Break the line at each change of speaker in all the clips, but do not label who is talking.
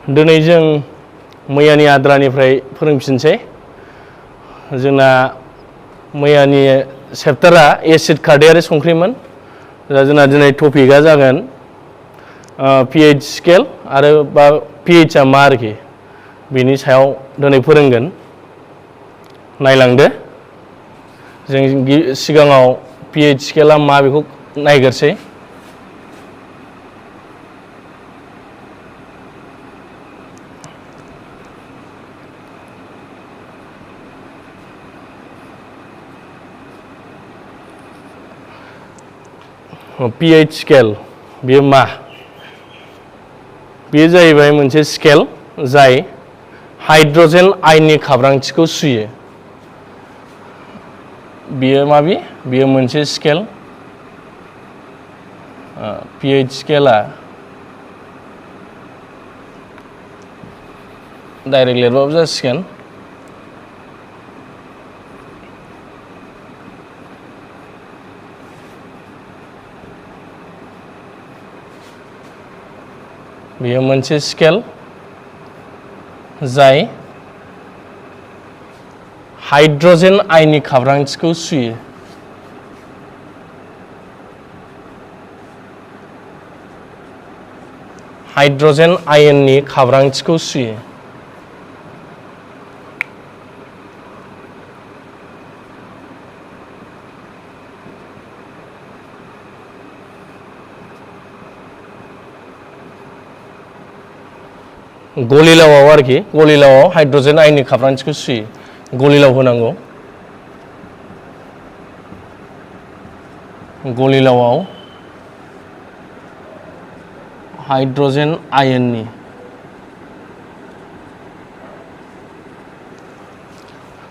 दिनै जों मैयानि आद्रानिफ्राय फोरोंफिनसै जोंना मैयानि चेप्टारा एसिड खारदैयारि संख्रिमोन दा जोंना दिनै टपिकआ जागोन pH स्केल आरो बा pH आ मा आरोखि बेनि सायाव दिनै फोरोंगोन नायलांदो जों सिगाङाव pH स्केलआ मा बेखौ नायग्रोसै pH स्केल बेयो मा बेयो जाहैबाय मोनसे स्केल जाय हाइड्रजेन आयननि खाब्रांथिखौ सुयो बेयो माबे बेयो मोनसे स्केल pH स्केलआ डाइरेक्ट लिरबाबो जासिगोन बेयो मोनसे स्केल जाय हाइड्रजेन आयननि खाब्रांथिखौ सुयो हाइड्रजेन आयननि खाब्रांथिखौ सुयो गलिलावआव आरोखि गलिलावआव हाइड्रजेन आयननि खाब्रांथिखौ सुयो गलिलाव होनांगौ गलिलावआव हाइड्रजेन आयननि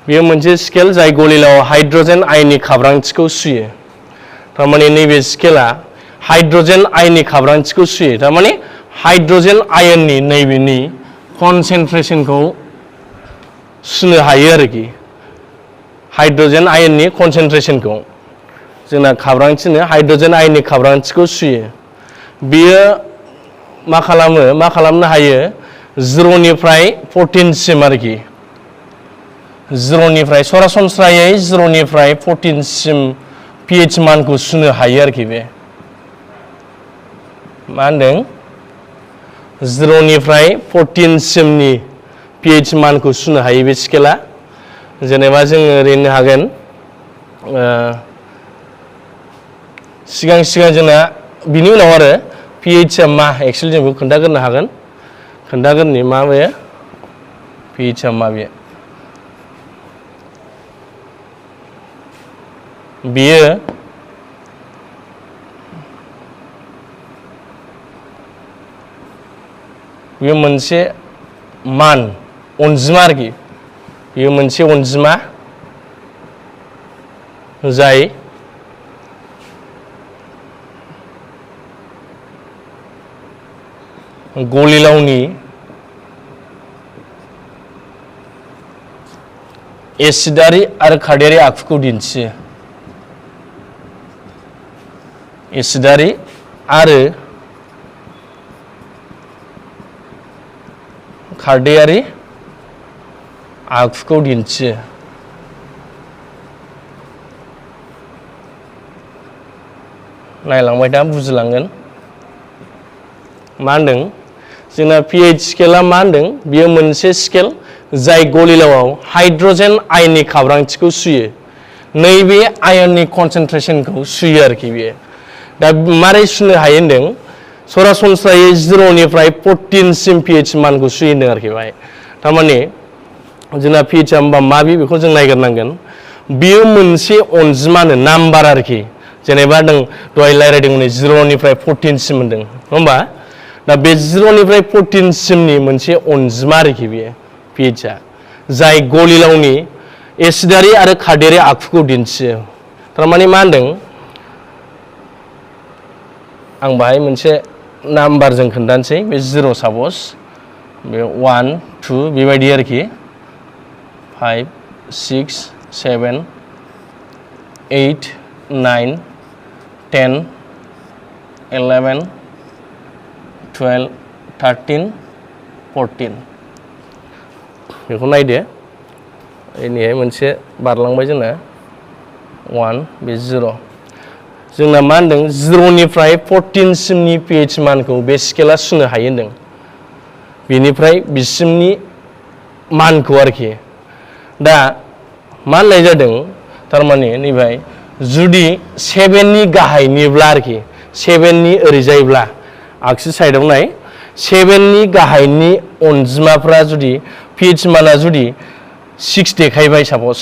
बेयो मोनसे स्केल जाय गलिलावआव हाइड्रजेन आयननि खाब्रांथिखौ सुयो थारमाने नैबे स्केला हाइड्रजेन आयननि खाब्रांथिखौ सुयो थारमाने हाइड्रजेन आयननि नैबेनि कनसेन्ट्रेशनखौ सुनो हायो आरोखि हाइड्रजेन आयननि कनसेन्ट्रेशनखौ जोंना खाब्रांथिनो हाइड्रजेन आयननि खाब्रांथिखौ सुयो बेयो मा खालामनो हायो 0निफ्राय 14 सिम आरोखि 0निफ्राय सरासनस्रायै 0निफ्राय 14 सिम pH मानखौ सुनो हायो आरोखि बे मा होनदों 0निफ्राय 14 सिमनि pH मानखौ सुनो हायो बे स्केला जेनेबा जोङो ओरैनो हागोन सिगां जोंना बिनि उनाव आरो pH आ मा एक्चुअलि जों बेखौ खोन्थाग्रोनो हागोन खोन्थाग्रोनि मा बे pH आ मा बेयो बेयो मोनसे मान अनजिमा आरोखि बेयो मोनसे अनजिमा जाय गलिलावनि एसिडारि आरो खारदैयारि आखुखौ दिन्थियो एसिडारि आरो खारदैयारि आखुखौ दिन्थियो नायलांबाय दा बुजिलांगोन मा होनदों जोंना pH स्केला मा होनदों बेयो मोनसे स्केल जाय गलिलावआव हाइड्रजेन आयननि खाब्रांथिखौ सुयो नैबे आयननि कनसेन्ट्रेशनखौ सुयो आरोखि बेयो दा मारै सुनो हायो होनदों सरासनस्रायै 0निफ्राय 14 सिम pH मानखौ सुयो होनदों आरोखि बाहाय थारमाने जोंना pH आ होमबा माबे बेखौ जों नायग्रोनांगोन बेयो मोनसे अनजिमानो नाम्बार आरोखि जेनेबा नों दहाय रायज्लायदोंमोन 0निफ्राय 14 सिम होनदों नङा होमबा दा बे 0निफ्राय 14 सिमनि मोनसे अनजिमा आरोखि बेयो pH आ जाय गलिलावनि एसिडारि आरो खारदैयारि आखुखौ दिन्थियो थारमाने मा होनदों आं बाहाय मोनसे नाम्बारजों खोन्थानोसै बे 0 सापस बे 1 2 बेबायदि आरोखि 5 6 7 8 9 10 11 12 13 14 बेखौ नायदो इनिहाय मोनसे बारलांबाय जोंना 1 बे 0 जोंना मा होनदों 0 निफ्राय 14 सिमनि pH मानखौ बे स्केला सुनो हायो होनदों बेनिफ्राय बिसिमनि मानखौ आरोखि दा मा होननाय जादों थारमाने नैबाय जुदि 7 नि गाहायनिब्ला आरोखि 7 नि ओरैजायब्ला आगसि साइडआव नाय 7 नि गाहायनि अनजिमाफ्रा जुदि pH माना जुदि 6 देखायबाय सापज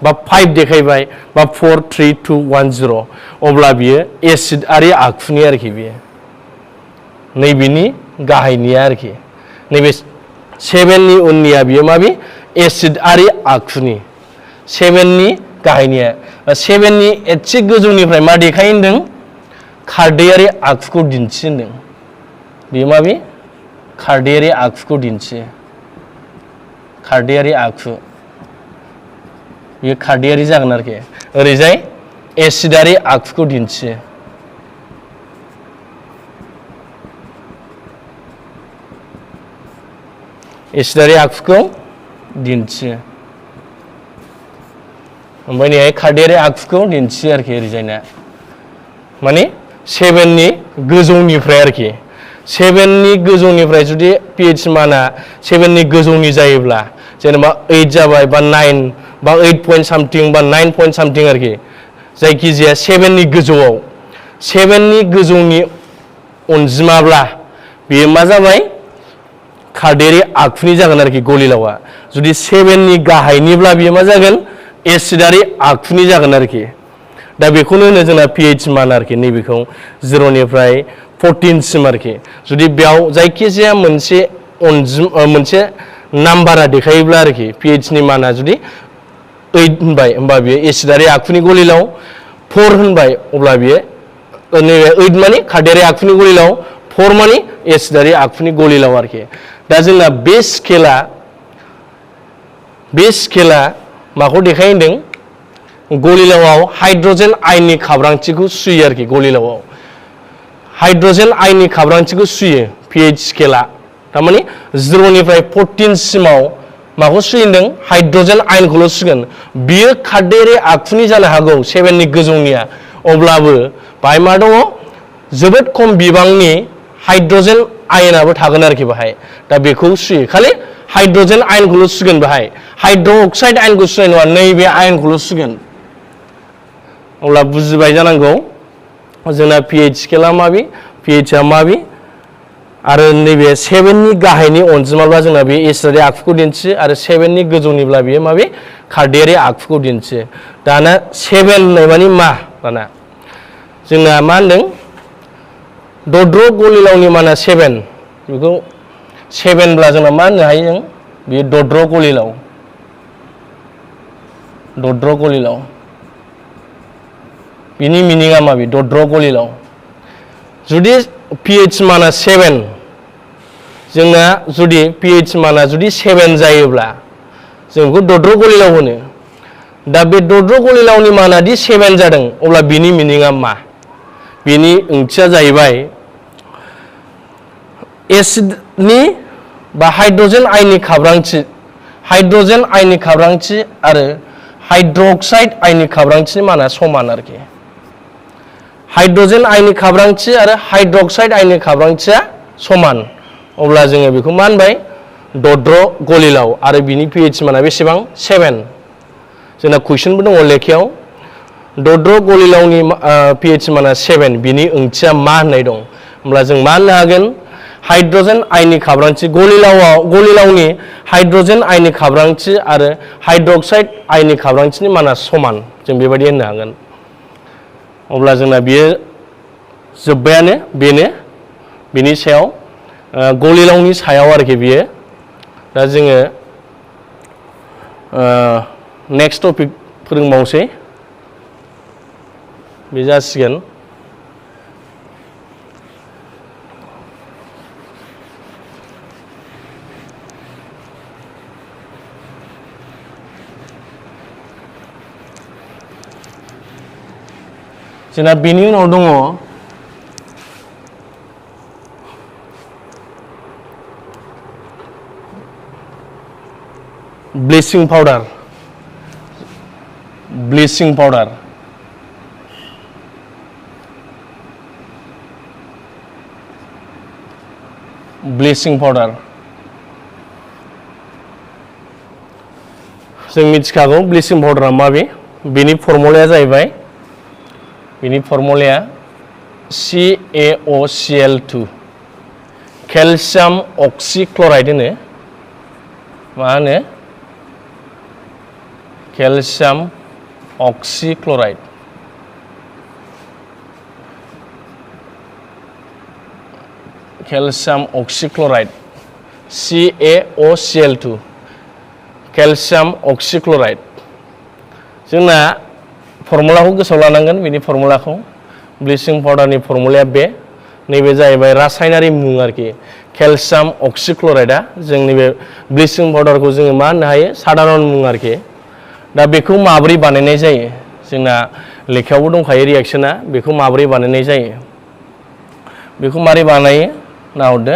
बा 5 देखायबाय बा 4 3 2 1 0 अब्ला बियो एसिडआरि आखुनि आरोखि बियो नैबेनि गाहायनिया आरोखि नैबे 7 नि उननिया बियो माबि एसिडआरि आखुनि 7 नि गाहायनिया 7 नि एसे गोजौनिफ्राय मा देखाय होनदों खारदैयारि आखुखौ दिन्थि होनदों बेयो माबि खारदैयारि आखुखौ दिन्थियो खारदैयारि आखु बेयो खारदैयारि जागोन आरोखि ओरैजाय एसिडआरि आखुखौ दिन्थियो एसिडआरि आखुखौ दिन्थियो ओमफ्राय नैहाय खारदैयारि आखुखौ दिन्थियो आरोखि ओरैजायना माने 7 नि गोजौनिफ्राय आरोखि 7 नि गोजौनिफ्राय जुदि pH माना 7 नि गोजौनि जायोब्ला जेनेबा 8 जाबाय बा 9 बा 8 पॉइंट सामथिं बा 9 पॉइंट सामथिं आरोखि जायखिजाया 7 नि गोजौआव 7 नि गोजौनि अनजिमाब्ला बेयो मा जाबाय खारदैयारि आखुनि जागोन आरोखि गलिलावा जुदि 7 नि गाहायनिब्ला बेयो मा जागोन एसिडआरि आखुनि जागोन आरोखि दा बेखौनो होनो जोंना pH मान आरोखि नैबेखौ 0 निफ्राय 14 सिम आरोखि जुदि बेयाव जायखिजाया मोनसे मोनसे नाम्बारा देखायोब्ला आरोखि pH नि माना जुदि 8 होनबाय होमबा बियो एसिडआरि आखुनि गलिलाव 4 होनबाय अब्ला बियो नैबे 8 माने खारदैयारि आखुनि गलिलाव 4 माने एसिडआरि आखुनि गलिलाव आरोखि दा जोंना बे स्केला माखौ देखाय होनदों गलिलावाव हाइड्रजेन आयननि खाब्रांथिखौ सुयो आरोखि गलिलावाव हाइड्रजेन आयननि खाब्रांथिखौ सुयो pH स्केला थारमाने 0 निफ्राय 14 सिमाव माखौ सुयोदों हाइड्रजेन आयनखौल' सुगोन बियो खारदैयारि आखुनि जानो हागौ 7 नि गोजौनिया अब्लाबो बाहाय मा दङ जोबोद खम बिबांनि हाइड्रजेन आयनाबो थागोन आरोखि बाहाय दा बेखौ सुयो खालि हाइड्रजेन आयनखौल' सुगोन बाहाय हाइड्रक्साइड आयनखौ सुनाय नङा नैबे आयनखौल' सुगोन अब्ला बुजिबाय जानांगौ जोंना pH स्केला माबि pH आ माबि आरो नैबे 7 नि गाहायनि अनजिमाब्ला जोंना बे एसिडआरि आखुखौ दिन्थियो आरो 7 नि गोजौनिब्ला बेयो माबि खारदैयारि आखुखौ दिन्थियो दाना 7 होननाय मानि मा दाना जोंना मा होनदों दद्र गलिलावनि माना 7 बेखौ 7 ब्ला जोंना मा होननो हायो जों बेयो दद्र गलिलाव बिनि मिनिङा माबि दद्र गलिलाव जुदि pH माना 7 जोंना जुदि pH माना जुदि 7 जायोब्ला जों बेखौ दद्र गलिलाव होनो दा बे दद्र गलिलावनि माना दि 7 जादों अब्ला बिनि मिनिङा मा बिनि ओंथिया जाहैबाय एसिडनि बा हाइड्रजेन आयननि खाब्रांथि आरो हाइड्रक्साइड आयननि खाब्रांथिनि माना समान आरोखि हाइड्रजेन आयननि खाब्रांथि आरो हाइड्रक्साइड आयननि खाब्रांथिया समान अब्ला जोङो बेखौ मा होनबाय दद्र गलिलाव आरो बिनि pH माना बेसेबां 7 जोंना कुइसनबो दङ लेखायाव दद्र गलिलावनि pH माना 7 बिनि ओंथिया मा होननाय दं होमब्ला जों मा होननो हागोन हाइड्रजेन आयननि खाब्रांथि गलिलावनि हाइड्रजेन आयननि खाब्रांथि आरो हाइड्रक्साइड आयननि खाब्रांथिनि माना समान जों बेबायदि होननो हागोन अब्ला जोंना बियो जोब्बायानो बेनो बिनि सायाव गलिलावनि सायाव आरोखि बियो दा जोङो नेक्स्ट टपिक फोरोंबावसै बे जासिगोन जोंना बेनि उनाव दङ bleaching powder bleaching powder bleaching powder जों मिथिखागौ ब्लिचिं पाउडारा माबे बेनि फर्मुलाया जाहैबाय बेनि फर्मुलाया CaOCl2 केलसियाम अक्सिक्लराइड होनो मा होनो केलसियाम अक्सिक्लराइड केलसियाम अक्सिक्लराइड CaOCl2 केलसियाम अक्सिक्लराइड जोंना फर्मुलाखौ गोसोआव लानांगोन बेनि फर्मुलाखौ ब्लिचिं पाउडारनि फर्मुलाया बे नैबे जाहैबाय रासायनारि मुं आरोखि केलसियाम अक्सिक्लराइडआ जोंनि बे ब्लिचिं पाउडारखौ जोङो मा होननो हायो साधारन मुं आरोखि दा बेखौ माबोरै बानायनाय जायो जोंना लेखायावबो दंखायो रिएक्शना बेखौ माबोरै बानायनाय जायो बेखौ माबोरै बानायो नाहरदो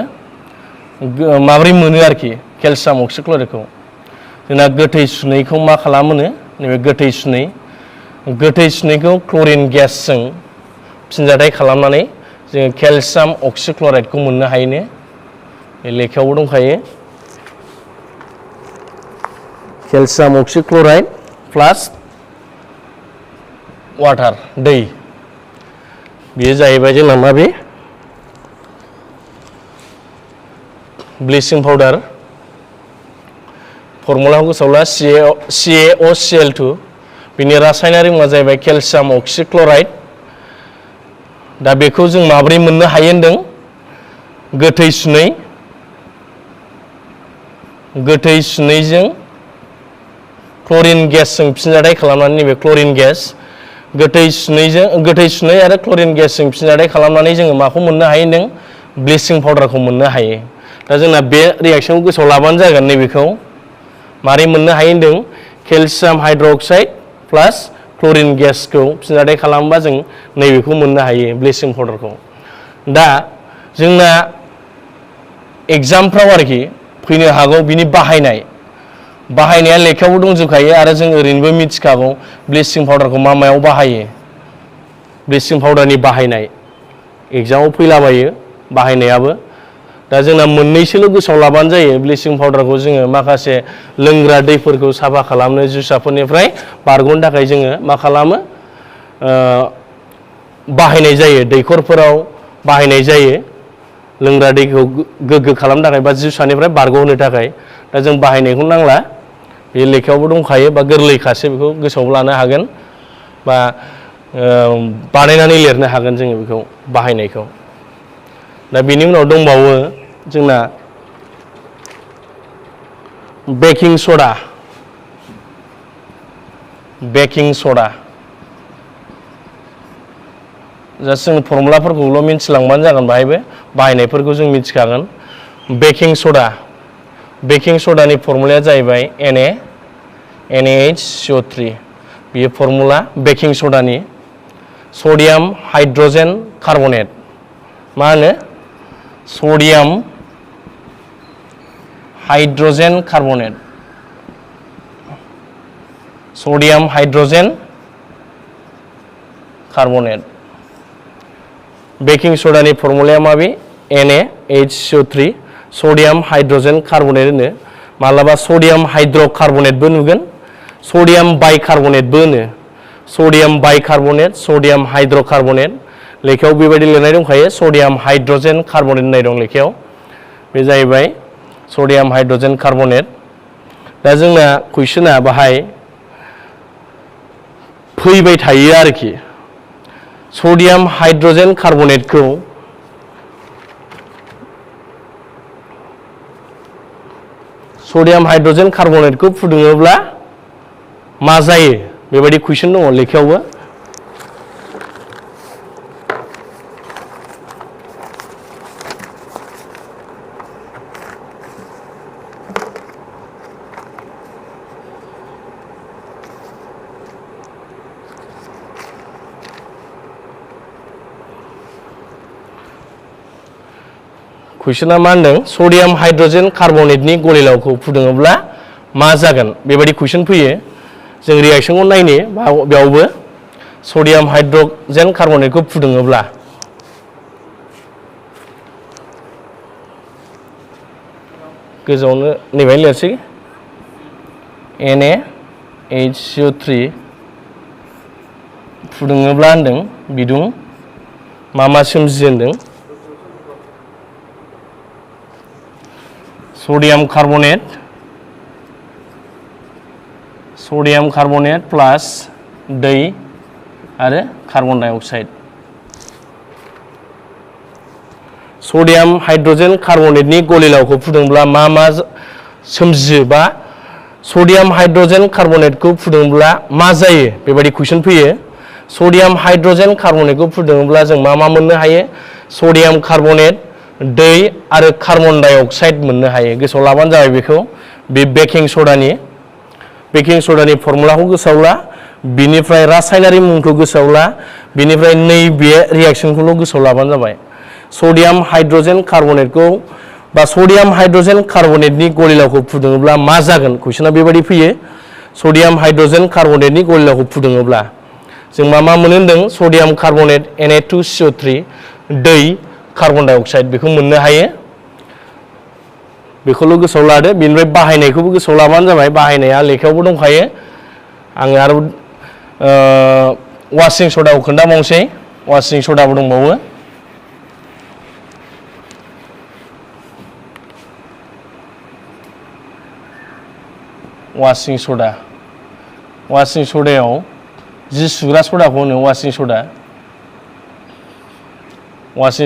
माबोरै मोनो आरोखि केलसियाम अक्सिक्लराइडखौ जोंना गोथै सुनैखौ मा खालामोनो नैबे गोथै सुनैखौ क्लरिन गेसजों फिनजाथाय खालामनानै जोङो केलसियाम अक्सिक्लराइडखौ मोननो हायोनो लेखायावबो दंखायो केलसियाम अक्सिक्लराइड प्लास वाटार दै बेयो जाहैबाय जोंना माबे ब्लिचिं पाउडार फर्मुलाखौ गोसोआव ला CaOCl2 बिनि रासायनारि मुङा जाहैबाय केलसियाम अक्सिक्लराइड दा बेखौ जों माबोरै मोननो हायो होनदों गोथै सुनैजों क्लरिन गेसजों फिनजाथाय खालामनानै नैबे क्लरिन गेस गोथै सुनै आरो क्लरिन गेसजों फिनजाथाय खालामनानै जोङो माखौ मोननो हायो होनदों ब्लिचिं पाउडारखौ मोननो हायो दा जोंना बे रिएक्सनखौ गोसोआव लाबानो जागोन नैबेखौ मारै मोननो हायो होनदों केलसियाम हाइड्रक्साइड प्लास क्लरिन गेसखौ फिनजाथाय खालामोबा जों नैबेखौ मोननो हायो ब्लिचिं पाउडारखौ दा जोंना एग्जामफ्राव आरोखि फैनो हागौ बिनि बाहायनाया लेखायावबो दंजोबखायो आरो जों ओरैनोबो मिथिखागौ ब्लिचिं पाउडारखौ मा मायाव बाहायो ब्लिचिं पाउडारनि बाहायनाय एग्जामाव फैलाबायो बाहायनायाबो दा जोंना मोननैसोल' गोसोआव लाबानो जायो ब्लिचिं पाउडारखौ जोङो माखासे लोंग्रा दैफोरखौ साफा खालामनो जिउसाफोरनिफ्राय बारग'नो थाखाय जोङो मा खालामो बाहायनाय जायो दैखरफोराव बाहायनाय जायो लोंग्रा दैखौ गोग्गो खालामनो थाखाय बा जिउसानिफ्राय बारग'होनो थाखाय दा जों बाहायनायखौ नांला बे लेखायावबो दंखायो बा गोरलैखासो बेखौ गोसोआव लानो हागोन बा बानायनानै लिरनो हागोन जोङो बेखौ बाहायनायखौ दा बेनि उनाव दंबावो जोंना बेकिं सदा जास्ट जों फर्मुलाफोरखौल' मिथिलांबानो जागोन बाहायबो बाहायनायफोरखौ जों मिथिखागोन बेकिं सदानि फर्मुलाया जाहैबाय NaHCO3 बेयो फर्मुला बेकिं सदानि सडियाम हाइड्रजेन कार्बनेट मा होनो सडियाम हाइड्रजेन कार्बनेट बेकिं सदानि फर्मुलाया माबे NaHCO3 सडियाम हाइड्रजेन कार्बनेट होनो मालाबा सडियाम हाइड्रकार्बनेटबो नुगोन सडियाम बाइकार्बनेटबो होनो सडियाम बाइकार्बनेट सडियाम हाइड्रकार्बनेट लेखायाव बेबायदि लिरनाय दंखायो सडियाम हाइड्रजेन कार्बनेट होननाय दं लेखायाव बे जाहैबाय सडियाम हाइड्रजेन कार्बनेट दा जोंना कुइसना बाहाय फैबाय थायो आरोखि सडियाम हाइड्रजेन कार्बनेटखौ फुदुङोब्ला मा जायो बेबायदि कुइसन दङ लेखायावबो कुइसना मा होनदों सडियाम हाइड्रजेन कार्बनेटनि गलिलावखौ फुदुङोब्ला मा जागोन बेबायदि कुइसन फैयो जों रिएक्सनखौ नायनि बेयावबो सडियाम हाइड्रजेन कार्बनेटखौ फुदुङोब्ला गोजौआवनो नैबाय लिरसै NaHCO3 फुदुङोब्ला होनदों बिदुं मा सोमजियो होनदों सडियाम कार्बनेट प्लास दै आरो कार्बन डाइ अक्साइड सडियाम हाइड्रजेन कार्बनेटनि गलिलावखौ फुदुंब्ला मा सोमजियो बा सडियाम हाइड्रजेन कार्बनेटखौ फुदुंब्ला मा जायो बेबायदि कुइसन फैयो सडियाम हाइड्रजेन कार्बनेटखौ फुदुंब्ला जों मा मोननो हायो सडियाम कार्बनेट दै आरो कार्बन डाइ अक्साइड मोननो हायो गोसोआव लाबानो जाबाय बेखौ बे बेकिं सडानि फर्मुलाखौ गोसोआव ला बिनिफ्राय रासायनारि मुंखौ गोसोआव ला बिनिफ्राय नैबे रिएक्सनखौल' गोसोआव लाबानो जाबाय सडियाम हाइड्रजेन कार्बनेटखौ बा सडियाम हाइड्रजेन कार्बनेटनि गलिलावखौ फुदुङोब्ला मा जागोन कुइसना बेबायदि फैयो सडियाम हाइड्रजेन कार्बनेटनि गलिलावखौ फुदुङोब्ला जों मा मोनो होनदों सडियाम कार्बनेट Na2CO3 दै कार्बन डाइ अक्साइड बेखौ मोननो हायो बेखौल' गोसोआव लादो बेनिफ्राय बाहायनायखौबो गोसोआव लाबानो जाबाय बाहायनाया लेखायावबो दंखायो आङो आरो वाशिं सडाखौ खोन्थाबावनोसै वाशिं सडाबो दंबावो वाशिं सडायाव जि सुग्रा सडाखौ होनो वाशिं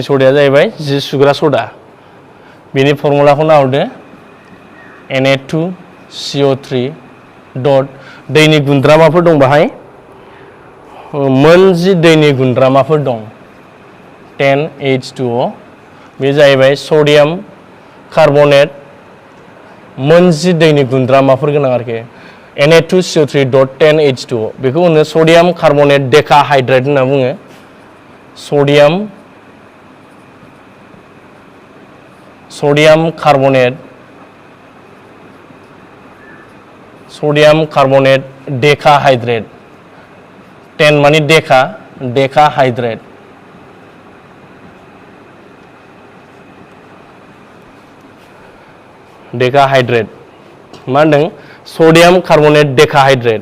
सडाया जाहैबाय जि सुग्रा सडा बेनि फर्मुलाखौ नाहरदो Na2CO3 डट दैनि गुन्द्रामाफोर दं बाहाय मोन जि दैनि गुन्द्रामाफोर दं 10H2O बे जाहैबाय सडियाम कार्बनेट मोन जि दैनि गुन्द्रामाफोर गोनां आरोखि Na2CO3 डट 10H2O बेखौ होनो सडियाम कार्बनेट डेकाहाइड्रेट होनना बुङो सडियाम कार्बनेट डेकाहाइड्रेट 10 माने डेकाहाइड्रेट मा होनदों sodium carbonate decahydrate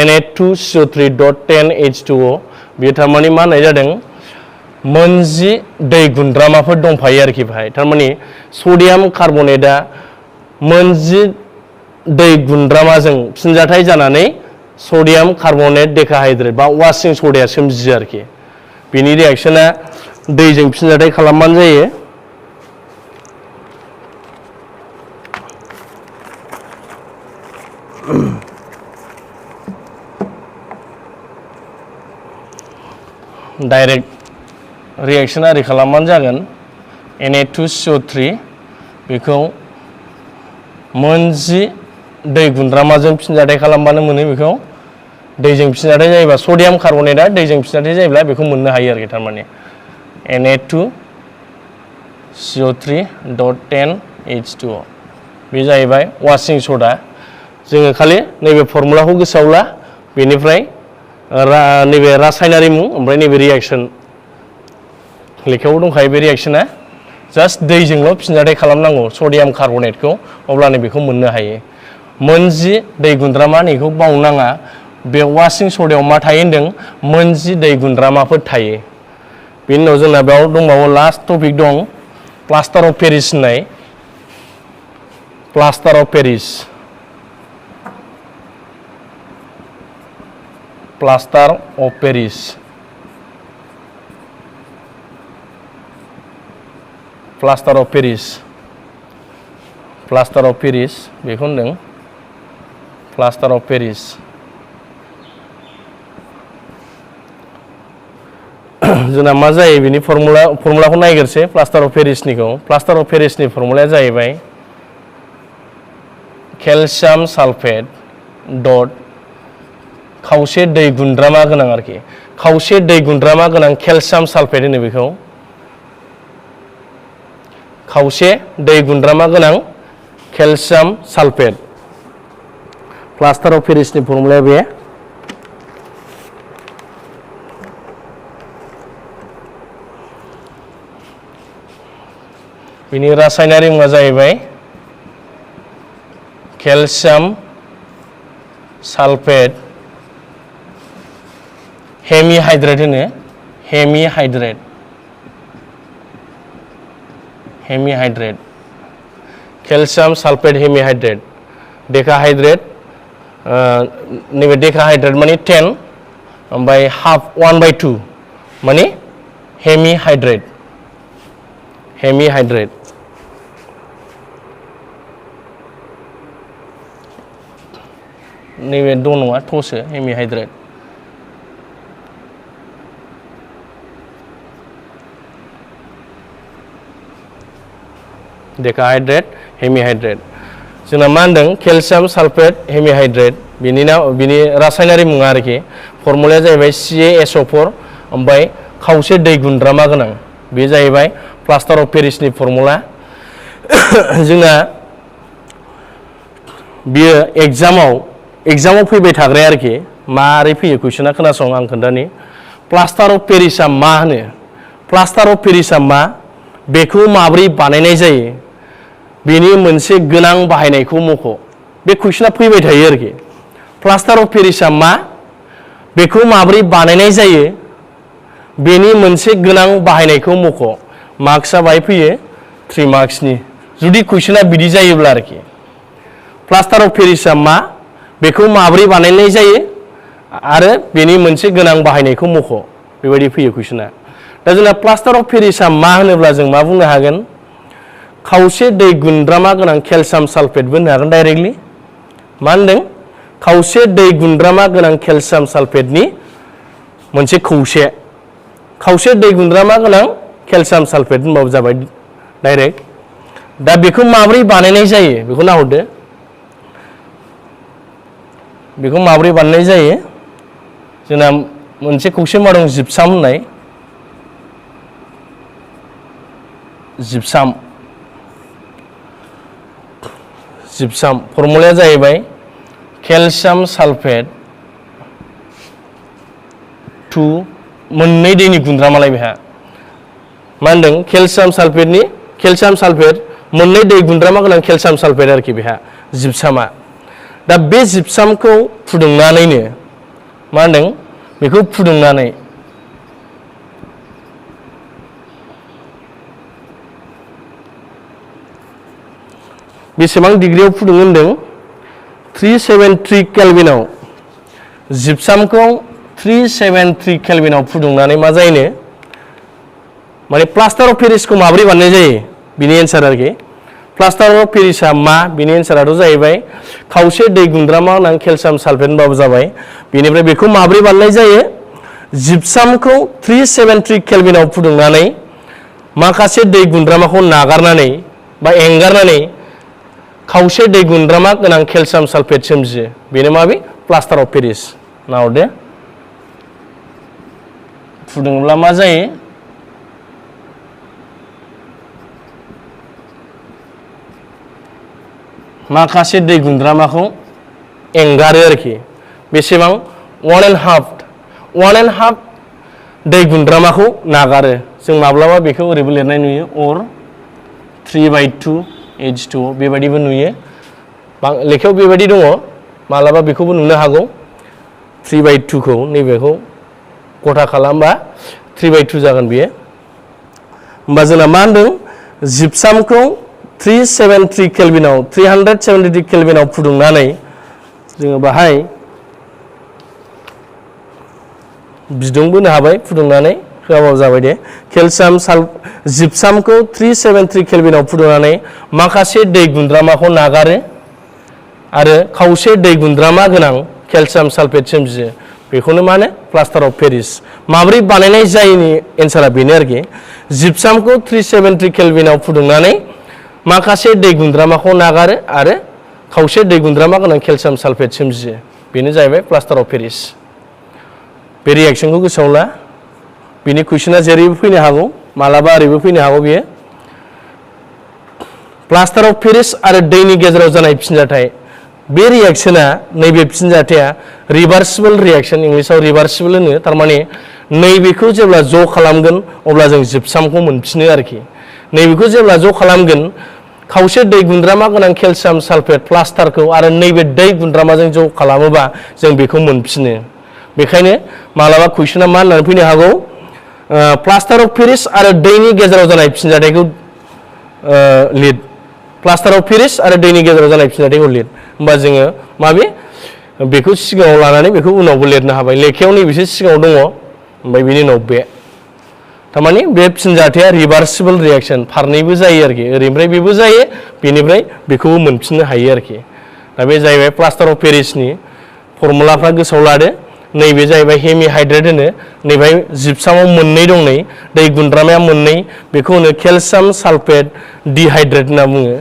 Na2CO3 dot 10H2O बेयो थारमाने मा होननाय जादों मोनजि दै गुन्द्रामाफोर दंफायो आरोखि बाहाय थारमाने सडियाम कार्बनेटआ मोनजि दै गुन्द्रामाजों फिनजाथाय जानानै सडियाम कार्बनेट डेकाहाइड्रेट बा वाशिं सडाया सोमजियो आरोखि बेनि रिएक्सना दैजों फिनजाथाय खालामबानो जायो डाइरेक्ट रिएक्सना ओरै खालामबानो जागोन Na2CO3 बेखौ मोनजि दै गुन्द्रामाजों फिनजाथाय खालामबानो मोनो बेखौ दैजों फिनजाथाय जायोबा सडियाम कार्बनेटआ दैजों फिनजाथाय जायोब्ला बेखौ मोननो हायो आरोखि थारमाने Na2CO3 डट 10H2O बे जाहैबाय वाशिं सडा जोङो खालि नैबे फर्मुलाखौ गोसोआव ला बेनिफ्राय नैबे रासायनारि मुं ओमफ्राय नैबे रिएक्सन लेखायाव दंखायो बे रिएक्सना जास्ट दैजोंल' फिनजाथाय खालामनांगौ सडियाम कार्बनेटखौ अब्लानो बेखौ मोननो हायो मोनजि दै गुन्द्रामा नैखौ बावनाङा बे वाशिं सडायाव मा थायो होनदों मोनजि दै गुन्द्रामाफोर थायो बेनि उनाव जोंना बेयाव दंबावो लास्ट टपिक दं प्लास्टार अफ पेरिस होननाय प्लास्टार अफ पेरिस बेखौ होनदों प्लास्टार अफ पेरिस जोंना मा जायो बिनि फर्मुलाखौ नायग्रोसै प्लास्टार अफ पेरिसनि फर्मुलाया जाहैबाय केलसियाम सालफेट डट खावसे दै गुन्द्रामा गोनां आरोखि खावसे दै गुन्द्रामा गोनां केलसियाम सालफेट होनो बेखौ खावसे दै गुन्द्रामा गोनां केलसियाम सालफेट प्लास्टार अफ पेरिसनि फर्मुलाया बे बिनि रासायनारि मुङा जाहैबाय केलसियाम सालफेट हेमिहाइड्रेट होनो हेमिहाइड्रेट केलसियाम सालफेट हेमिहाइड्रेट डेकाहाइड्रेट नैबे डेकाहाइड्रेट माने 10 ओमफ्राय हाफ 1/2 माने हेमिहाइड्रेट नैबे द' नङा थ'सो हेमिहाइड्रेट डेकाहाइड्रेट हेमिहाइड्रेट जोंना मा होनदों केलसियाम सालफेट हेमिहाइड्रेट बिनि रासायनारि मुङा आरोखि फर्मुलाया जाहैबाय CaSO4 ओमफ्राय खावसे दै गुन्द्रामा गोनां बे जाहैबाय प्लास्टार अफ पेरिसनि फर्मुला जोंना बियो एग्जामाव फैबाय थाग्राया आरोखि मारै फैयो कुइसना खोनासं आं खोन्थानि प्लास्टार अफ पेरिसआ मा होनो प्लास्टार अफ पेरिसआ मा बेखौ माब्रै बानायनाय जायो बेनि मोनसे गोनां बाहायनायखौ मख' बे कुइसना फैबाय थायो आरोखि प्लास्टार अफ पेरिसआ मा बेखौ माब्रै बानायनाय जायो बेनि मोनसे गोनां बाहायनायखौ मख' मार्क्सआ बाहाय फैयो 3 मार्क्सनि जुदि कुइसना बिदि जायोब्ला आरोखि प्लास्टार अफ पेरिसआ मा बेखौ माब्रै बानायनाय जायो आरो बेनि मोनसे गोनां बाहायनायखौ मख' बेबायदि फैयो कुइसना दा जोंना प्लास्टार अफ पेरिसआ मा होनोब्ला जों मा बुंनो हागोन खावसे दै गुन्द्रामा गोनां केलसियाम सालफेटबो होननो हागोन डाइरेक्टलि मा होनदों खावसे दै गुन्द्रामा गोनां केलसियाम सालफेटनि मोनसे खावसे दै गुन्द्रामा गोनां केलसियाम सालफेट होनबाबो जाबाय डाइरेक्ट दा बेखौ माब्रै बानायनाय जायो बेखौ नाहरदो बेखौ माब्रै बानायनाय जायो जोंना मोनसे खौसे मा दं जिपसाम होननाय जिपसाम फर्मुलाया जाहैबाय केलसियाम सालफेट 2 मोननै दैनि गुन्द्रामालाय बेहा मा होनदों केलसियाम सालफेट मोननै दै गुन्द्रामा गोनां केलसियाम सालफेट आरोखि बेहा जिपसामा दा बे जिपसामखौ फुदुंनानैनो मा होनदों बेखौ फुदुंनानै बेसेबां डिग्रियाव फुदुङो होनदों 373 केल्विनाव जिपसामखौ 373 केल्विनाव फुदुंनानै मा जायोनो माने प्लास्टार अफ पेरिसखौ माब्रै बानायनाय जायो बिनि एन्सार आरोखि प्लास्टार अफ पेरिसआ मा बिनि एन्साराथ' जाहैबाय खावसे दै गुन्द्रामा गोनां केलसियाम सालफेट होनबाबो जाबाय बेनिफ्राय बेखौ माब्रै बानायनाय जायो जिपसामखौ 373 केल्विनाव फुदुंनानै माखासे दै गुन्द्रामाखौ नागारनानै बा एंगारनानै खावसे दै गुन्द्रामा गोनां केलसियाम सालफेट सोमजियो बेनो माबे प्लास्टार अफ पेरिस नाहरदो फुदुङोब्ला मा जायो माखासे दै गुन्द्रामाखौ एंगारो आरोखि बेसेबां 1.5 दै गुन्द्रामाखौ नागारो जों माब्लाबा बेखौ ओरैबो लिरनाय नुयो अर 3/2 H2O बेबायदिबो नुयो लेखायाव बेबायदि दङ मालाबा बेखौबो नुनो हागौ 3/2 खौ नैबेखौ गथा खालामबा 3/2 जागोन बेयो होमबा जोंना मा होनदों जिपसामखौ 373 केल्विनाव फुदुंनानै जोङो बाहाय बिदुंबो होनो हाबाय फुदुंनानै होआबाबो जाबाय दे जिपसामखौ 373 केल्विनाव फुदुंनानै माखासे दै गुन्द्रामाखौ नागारो आरो खावसे दै गुन्द्रामा गोनां केलसियाम सालफेट सोमजियो बेखौनो मा होनो प्लास्टार अफ पेरिस माब्रै बानायनाय जायोनि एन्सारा बेनो आरोखि जिपसामखौ 373 केल्विनाव फुदुंनानै माखासे दै गुन्द्रामाखौ नागारो आरो खावसे दै गुन्द्रामा गोनां केलसियाम सालफेट सोमजियो बेनो जाहैबाय प्लास्टार अफ पेरिस बे रिएक्सनखौ गोसोआव ला बिनि कुइसना जेरैबो फैनो हागौ मालाबा ओरैबो फैनो हागौ बियो प्लास्टार अफ पेरिस आरो दैनि गेजेराव जानाय फिनजाथाय बे रिएक्शना नैबे फिनजाथाया रिभार्सिबल रिएक्शन इंग्लिशाव रिभार्सिबल होनो थारमाने नैबेखौ जेब्ला ज' खालामगोन अब्ला जों जिप्सामखौ मोनफिनो आरोखि नैबेखौ जेब्ला ज' खालामगोन खावसे दै गुन्द्रामा गोनां केलसियाम सालफेट प्लास्टारखौ आरो नैबे दै गुन्द्रामाजों ज' खालामोबा जों बेखौ मोनफिनो बेखायनो मालाबा कुइसना मा होननानै फैनो हागौ प्लास्टार अफ पेरिस आरो दैनि गेजेराव जानाय फिनजाथायखौ लिर प्लास्टार अफ पेरिस आरो दैनि गेजेराव जानाय फिनजाथायखौ लिर होमबा जोङो माबे बेखौ सिगाङाव लानानै बेखौ उनावबो लिरनो हाबाय लेखायाव नैबेसो सिगाङाव दङ ओमफ्राय बेनि उनाव बे थारमाने बे फिनजाथाया रिभार्सिबल रिएक्शन फारनैबो जायो आरोखि ओरैनिफ्राय बेबो जायो बेनिफ्राय बेखौबो मोनफिननो हायो आरोखि दा बे जाहैबाय प्लास्टार अफ पेरिसनि फर्मुलाफ्रा गोसोआव लादो नैबे जाहैबाय हेमिहाइड्रेट होनो नैबे जिप्सामाव मोननै दं नै दै गुन्द्रामाया मोननै बेखौ होनो केलसियाम सालफेट डिहाइड्रेट होनना बुङो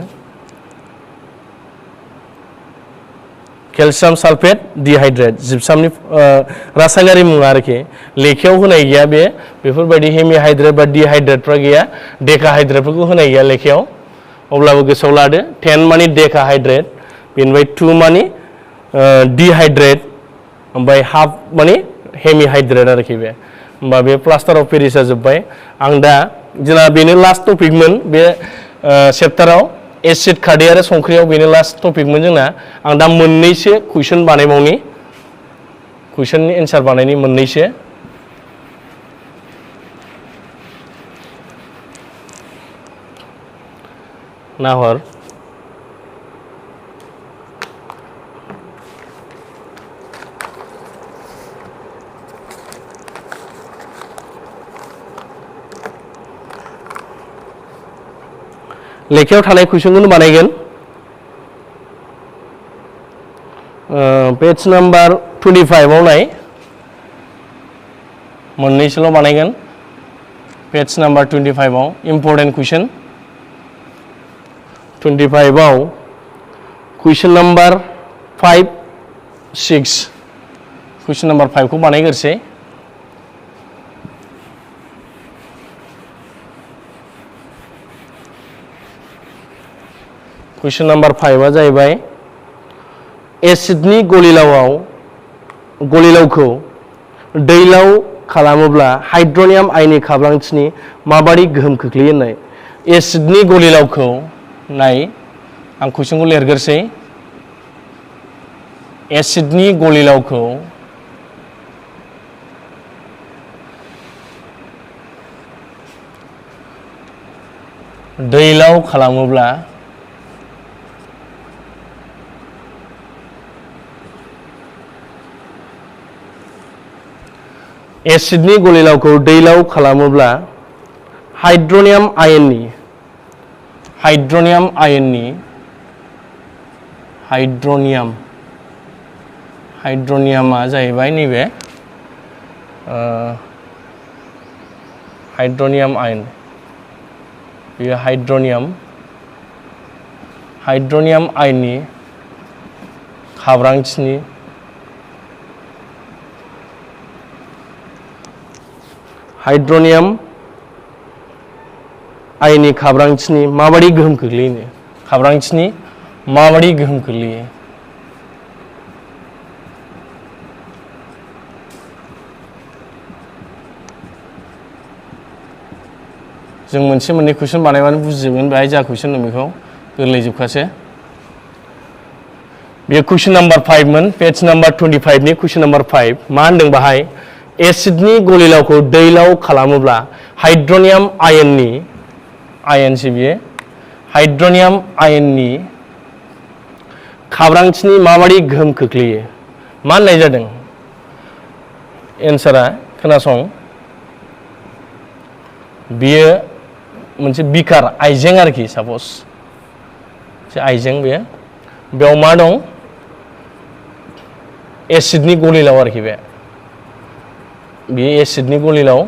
केलसियाम सालफेट डिहाइड्रेट जिप्सामनि रासायनारि मुङा आरोखि लेखायाव होनाय गैया बेफोरबायदि हेमिहाइड्रेट बा डिहाइड्रेटफ्रा गैया डेकाहाइड्रेटफोरखौ होनाय गैया लेखायाव अब्लाबो गोसोआव लादो 10 मानि डेकाहाइड्रेट बेनिफ्राय 2 मानि डिहाइड्रेट ओमफ्राय हाफ मानि हेमिहाइड्रेट आरोखि बे होमबा बे प्लास्टार अफ पेरिसआ जोब्बाय आं दा जोंना बेनो लास्ट टपिकमोन बे चेप्टाराव एसिड खारदै आरो संख्रियाव बेनो लास्ट टपिकमोन जोंना आं दा मोननैसो कुइसन बानायबावनि कुइसननि एन्सार बानायनि मोननैसो नाहर लेखायाव थानाय कुइसनखौनो बानायगोन पेज नाम्बार 25 आव नाय मोननैसोल' बानायगोन पेज नाम्बार 25 आव इम्पर्टेन्ट कुइसन 25 आव कुइसन नाम्बार 5 6 कुइसन नाम्बार 5 खौ बानायग्रोसै कुइसन नाम्बार 5 आ जाहैबाय एसिडनि गलिलावखौ दैलाव खालामोब्ला हाइड्रनियाम आयननि खाब्रांथिनि माबादि गोहोम खोख्लैयो होननाय एसिडनि गलिलावखौ नाय आं कुइसनखौ लिरग्रोसै एसिडनि गलिलावखौ दैलाव खालामोब्ला एसिडनि गलिलावखौ दैलाव खालामोब्ला हाइड्रनियाम हाइड्रनियामा जाहैबाय नैबे हाइड्रनियाम आयन बेयो हाइड्रनियाम आयननि खाब्रांथिनि हाइड्रनियाम आयननि खाब्रांथिनि माबादि गोहोम खोख्लैयो खाब्रांथिनि माबादि गोहोम खोख्लैयो जों मोनसे मोननै कुइसन बानायबानो बुजिजोबगोन बेहाय जा कुइसन दं बेखौ गोरलै जोबखासो बेयो कुइसन नाम्बार 5 मोन पेज नाम्बार 25 नि कुइसन नाम्बार 5 मा होनदों बाहाय एसिडनि गलिलावखौ दैलाव खालामोब्ला हाइड्रनियाम आयनसो बियो हाइड्रनियाम आयननि खाब्रांथिनि माबादि गोहोम खोख्लैयो मा होननाय जादों एन्सारा खोनासं बियो मोनसे बिकार आइजें आरोखि सापस मोनसे आइजें बेयाव मा दं एसिडनि गलिलाव आरोखि बे एसिडनि गलिलाव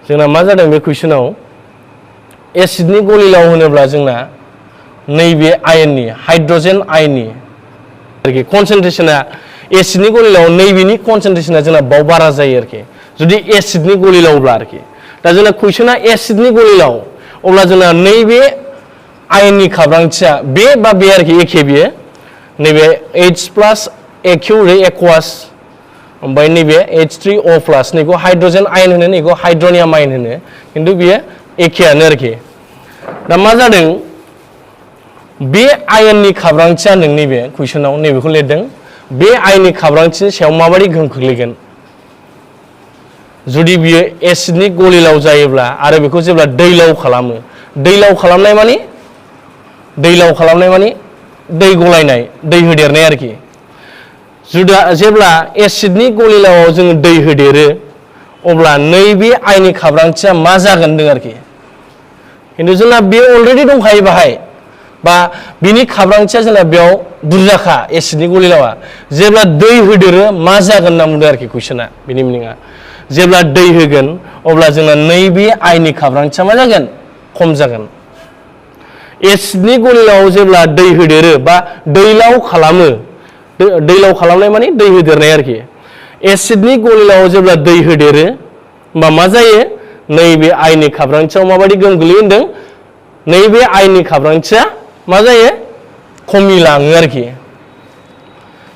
जोंना मा जादों बे कुइसनाव एसिडनि गलिलाव होनोब्ला जोंना नैबे आयननि हाइड्रजेन आयननि आरोखि कनसेन्ट्रेशना एसिडनि गलिलाव नैबेनि कनसेन्ट्रेशना जोंना बाव बारा जायो आरोखि जुदि एसिडनि गलिलावब्ला आरोखि दा जोंना कुइसना एसिडनि गलिलाव अब्ला जोंना नैबे आयननि खाब्रांथिया बे बा बे आरोखि एखे बियो नैबे H+ एक्युरे एक्वास ओमफ्राय नैबे H3O+ नैखौ हाइड्रोजेन आयन होनो नैखौ हाइड्रनियाम आयन होनो खिन्थु बियो एखेयानो आरोखि दा मा जादों बे आयननि खाब्रांथिया नों नैबे कुइसनाव नैबेखौ लिरदों बे आयननि खाब्रांथिनि सायाव माबायदि गोहोम खोख्लैगोन जुदि बियो एसिडनि गलिलाव जायोब्ला आरो बेखौ जेब्ला दैलाव खालामो दैलाव खालामनाय माने दै गलायनाय दै होदेरनाय आरोखि जेब्ला एसिडनि गलिलावआव जोङो दै होदेरो अब्ला नैबे आयननि खाब्रांथिया मा जागोन होनदों आरोखि खिन्थु जोंना बे अलरेडि दंखायो बाहाय बा बिनि खाब्रांथिया जोंना बेयाव बुरजाखा एसिडनि गलिलावा जेब्ला दै होदेरो मा जागोन होनना बुंदों आरोखि कुइसना बिनि मिनिङा जेब्ला दै होगोन अब्ला जोंना नैबे आयननि खाब्रांथिया मा जागोन खम जागोन एसिडनि गलिलाव जेब्ला दै होदेरो बा दैलाव खालामो दैलाव खालामनाय माने दै होदेरनाय आरोखि एसिडनि गलिलाव जेब्ला दै होदेरो होमबा मा जायो नैबे आयननि खाब्रांथियाव माबायदि गोहोम गोलैयो होनदों नैबे आयननि खाब्रांथिया मा जायो खमिलाङो आरोखि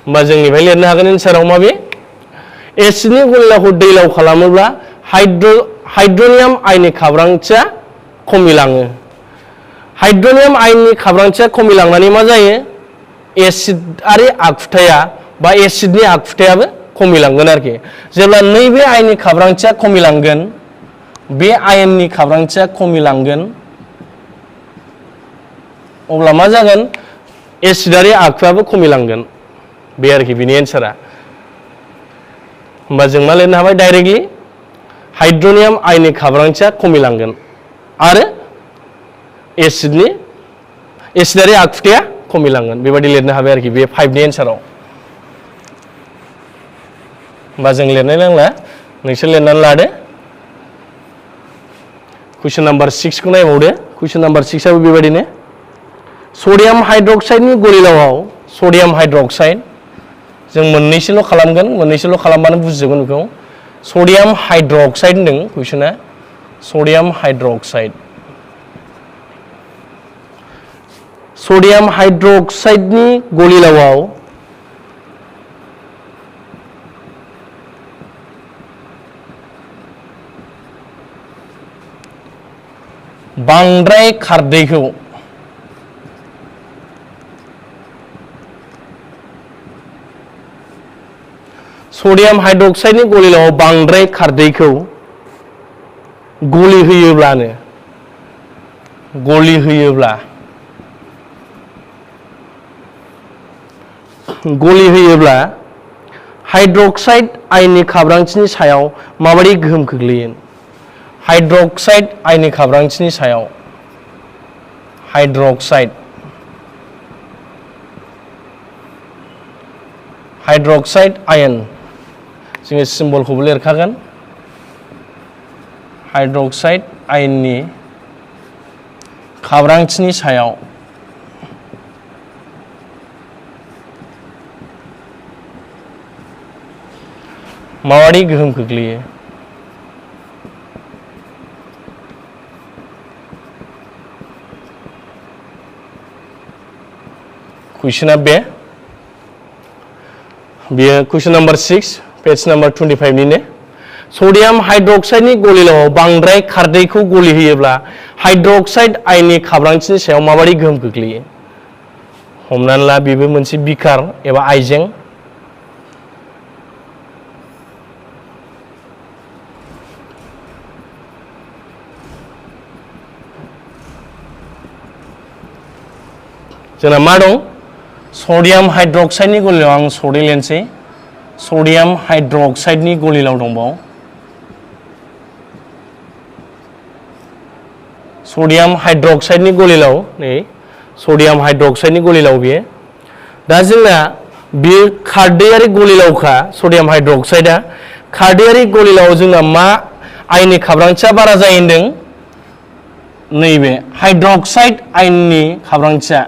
होमबा जोंनिफ्राय लिरनो हागोन एन्साराव माबे एसिडनि गलिलावखौ दैलाव खालामोब्ला हाइड्रनियाम आयननि खाब्रांथिया खमिलाङो हाइड्रनियाम आयननि खाब्रांथिया खमिलांनानै मा जायो एसिडारि आखुथाया बा एसिडनि आखुथायाबो खमिलांगोन आरोखि जेब्ला नैबे आयननि खाब्रांथिया खमिलांगोन बे आयननि खाब्रांथिया खमिलांगोन अब्ला मा जागोन एसिडारि आखुआबो खमिलांगोन बे आरोखि बिनि एन्सारा होमबा जों मा लिरनो हाबाय डाइरेक्टलि हाइड्रनियाम आयननि खाब्रांथिया खमिलांगोन आरो एसिडारि आखुथाया खमिलांगोन बेबायदि लिरनो हाबाय आरोखि बे 5नि एन्साराव होमबा जों लिरनाय नांला नोंसोर लिरनानै लादो कुइसन नाम्बार 6 खौ नायबावदो कुइसन नाम्बार 6 आबो बेबायदिनो सडियाम हाइड्रक्साइडनि गलिलावआव सडियाम हाइड्रक्साइड जों मोननैसोल' खालामबानो बुजिजोबगोन बेखौ सडियाम हाइड्रक्साइड होनदों कुइसना सडियाम हाइड्रक्साइड सडियाम हाइड्रक्साइडनि गलिलावआव बांद्राय खारदैखौ सडियाम हाइड्रक्साइडनि गलिलावआव बांद्राय खारदैखौ गलि होयोब्ला हाइड्रक्साइड आयननि खाब्रांथिनि सायाव माबायदि गोहोम खोख्लैयो हाइड्रक्साइड आयननि खाब्रांथिनि सायाव हाइड्रक्साइड आयन जोङो सिम्बलखौबो लिरखागोन हाइड्रक्साइड आयननि खाब्रांथिनि सायाव माबायदि गोहोम खोख्लैयो कुइसना बेयो कुइसन नाम्बार 6 पेज नाम्बार 25 निनो सडियाम हाइड्रक्साइडनि गलिलावआव बांद्राय खारदैखौ गलि होयोब्ला हाइड्रक्साइड आयननि खाब्रांथिनि सायाव माबायदि गोहोम खोख्लैयो हमनानै ला बेबो मोनसे बिकार एबा आइजें जोंना मा दं सडियाम हाइड्रक्साइडनि गलिलाव आं सदै लिरनोसै सडियाम हाइड्रक्साइडनि गलिलाव दंबाव सडियाम हाइड्रक्साइडनि गलिलाव नै सडियाम हाइड्रक्साइडनि गलिलाव बेयो दा जोंना बे खारदैयारि गलिलावखा सडियाम हाइड्रक्साइडआ खारदैयारि गलिलाव जोंना मा आयननि खाब्रांथिया बारा जायो होनदों नैबे हाइड्रक्साइड आयननि खाब्रांथिया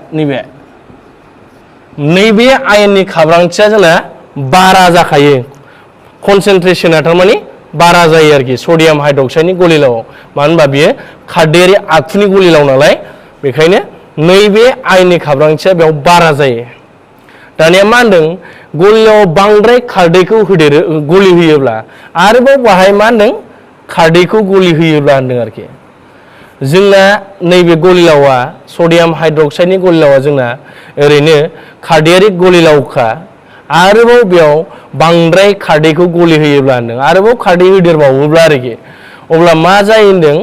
नैबे आयननि खाब्रांथिया जोंना बारा जाखायो कनसेन्ट्रेशना थारमाने बारा जायो आरोखि सडियाम हाइड्रक्साइडनि गलिलावआव मानो होनबा बियो खारदैयारि आखुनि गलिलाव नालाय बेखायनो नैबे आयननि खाब्रांथिया बेयाव बारा जायो दानिया मा होनदों गलिलाव बांद्राय खारदैखौ होदेरो गलि होयोब्ला आरोबाव बाहाय मा होनदों खारदैखौ गलि होयोब्ला होनदों आरोखि जोंना नैबे गलिलावा सडियाम हाइड्रक्साइडनि गलिलावा जोंना ओरैनो खारदैयारि गलिलावखा आरोबाव बेयाव बांद्राय खारदैखौ गलि होयोब्ला होनदों आरोबाव खारदै होदेरबावोब्ला आरोखि अब्ला मा जायो होनदों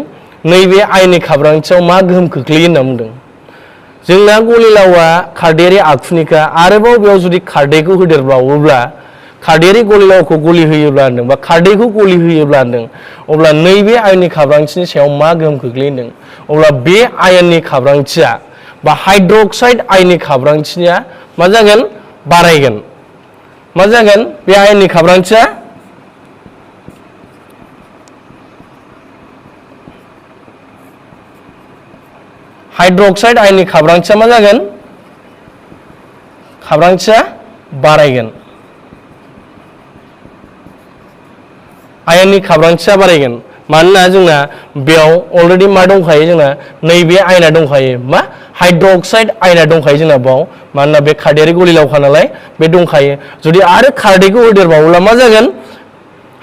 नैबे आयननि खाब्रांथियाव मा गोहोम खोख्लैयो होनना बुंदों जोंना गलिलावा खारदैयारि आखुनिखा आरोबाव बेयाव जुदि खारदैखौ होदेरबावोब्ला खारदैयारि गलिलावखौ गलि होयोब्ला होनदों बा खारदैखौ गलि होयोब्ला होनदों अब्ला नैबे आयननि खाब्रांथिनि सायाव मा गोहोम खोख्लैयो होनदों अब्ला बे आयननि खाब्रांथिया बा हाइड्रक्साइड आयननि खाब्रांथिया मा जागोन बारायगोन मा जागोन बे आयननि खाब्रांथिया हाइड्रक्साइड आयननि खाब्रांथिया मा जागोन खाब्रांथिया बारायगोन आयननि खाब्रांथिया बारायगोन मानोना जोंना बेयाव अलरेडि मा दंखायो जोंना नैबे आयना दंखायो मा हाइड्रक्साइड आयना दंखायो जोंना बाव मानोना बे खारदैयारि गलिलावखा नालाय बे दंखायो जुदि आरो खारदैखौ होदेरबावोब्ला मा जागोन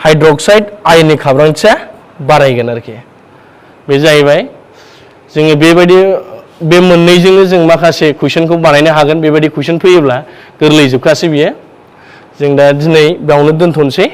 हाइड्रक्साइड आयननि खाब्रांथिया बारायगोन आरोखि बे जाहैबाय जोङो बेबायदि बे मोननैजोंनो जों माखासे कुइसनखौ बानायनो हागोन बेबायदि कुइसन फैयोब्ला गोरलै जोबखासै बियो जों दा दिनै बेयावनो दोनथ'नोसै